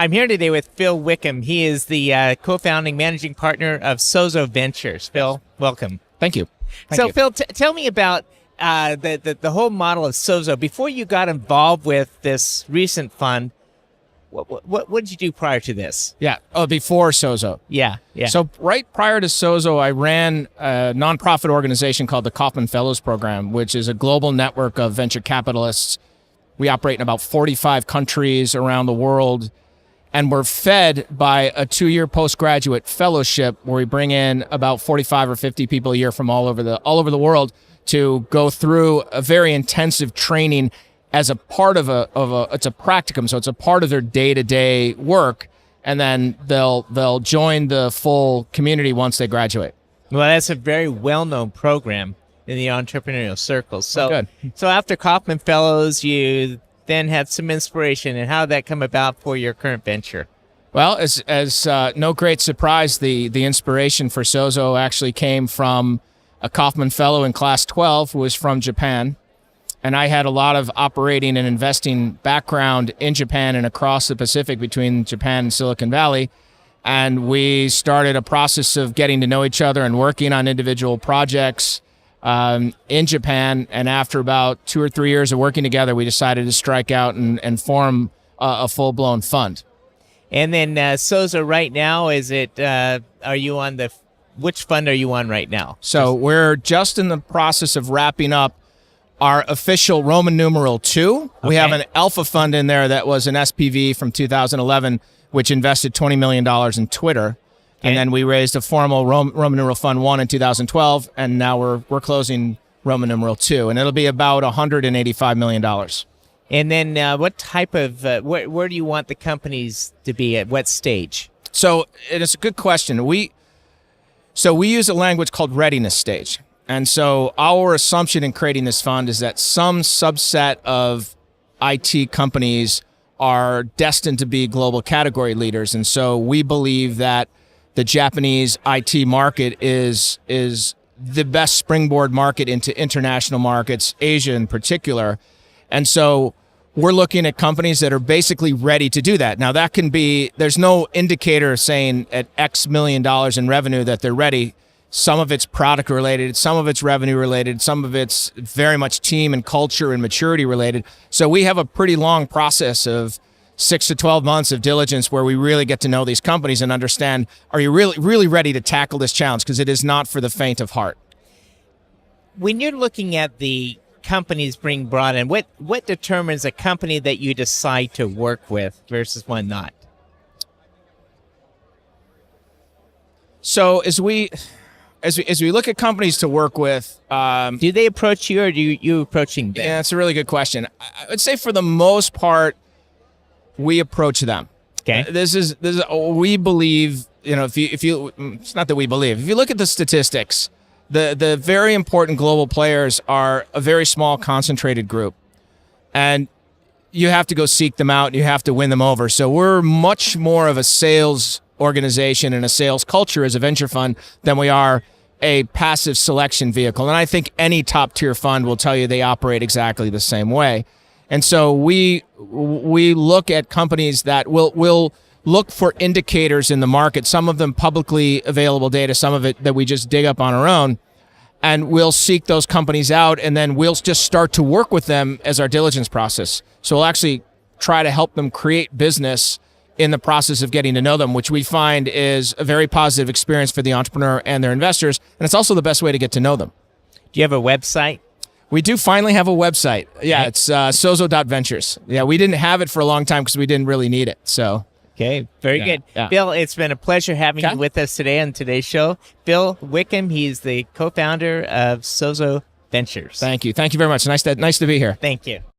I'm here today with Phil Wickman. He is the co-founding managing partner of Sozo Ventures. Phil, welcome. Thank you. Phil, tell me about the whole model of Sozo. Before you got involved with this recent fund, what did you do prior to this? Yeah. Oh, before Sozo. Yeah. So right prior to Sozo, I ran a nonprofit organization called the Kauffman Fellows program, which is a global network of venture capitalists. We operate in about 45 countries around the world, and we're fed by a 2-year postgraduate fellowship where we bring in about 45 or 50 people a year from all over the world to go through a very intensive training as a part of it's a practicum, so it's a part of their day-to-day work, and then they'll join the full community once they graduate. Well, that's a very well-known program in the entrepreneurial circles. So, good. So after Kauffman Fellows, you then had some inspiration, and how did that come about for your current venture? Well, as no great surprise, the inspiration for Sozo actually came from a Kauffman Fellow in class 12 who was from Japan. And I had a lot of operating and investing background in Japan and across the Pacific between Japan and Silicon Valley. And we started a process of getting to know each other and working on individual projects in Japan. And after about 2 or 3 years of working together, we decided to strike out and form a full-blown fund. And then Sozo right now, are you on which fund are you on right now? So we're just in the process of wrapping up our official Roman numeral 2. Okay. We have an alpha fund in there that was an SPV from 2011, which invested $20 million in Twitter. Okay. And then we raised a formal Roman numeral fund 1 in 2012, and now we're closing Roman numeral 2, and it'll be about $185 million. And then what type of, where do you want the companies to be at? What stage? So it's a good question. We use a language called readiness stage. And so our assumption in creating this fund is that some subset of IT companies are destined to be global category leaders. And so we believe that the Japanese IT market is the best springboard market into international markets, Asia in particular. And so we're looking at companies that are basically ready to do that. Now that can be, there's no indicator saying at X million dollars in revenue that they're ready. Some of it's product related, some of it's revenue related, some of it's very much team and culture and maturity related. So we have a pretty long process of 6 to 12 months of diligence where we really get to know these companies and understand, are you really ready to tackle this challenge? Because it is not for the faint of heart. When you're looking at the companies being brought in, what determines a company that you decide to work with versus one not? So as we look at companies to work with, do they approach you, or do you approaching them? Yeah, that's a really good question. I would say for the most part, we approach them. Okay. This is we believe. If you it's not that we believe. If you look at the statistics, the very important global players are a very small, concentrated group, and you have to go seek them out. And you have to win them over. So we're much more of a sales organization and a sales culture as a venture fund than we are a passive selection vehicle. And I think any top tier fund will tell you they operate exactly the same way. And so we look at companies that will look for indicators in the market, some of them publicly available data, some of it that we just dig up on our own, and we'll seek those companies out, and then we'll just start to work with them as our diligence process. So we'll actually try to help them create business in the process of getting to know them, which we find is a very positive experience for the entrepreneur and their investors. And it's also the best way to get to know them. Do you have a website? We do finally have a website. Yeah, it's sozo.ventures. Yeah, we didn't have it for a long time because we didn't really need it. So. Okay, very good. Yeah. Bill, it's been a pleasure having you with us today on today's show. Bill Wickman, he's the co-founder of Sozo Ventures. Thank you. Thank you very much. Nice to be here. Thank you.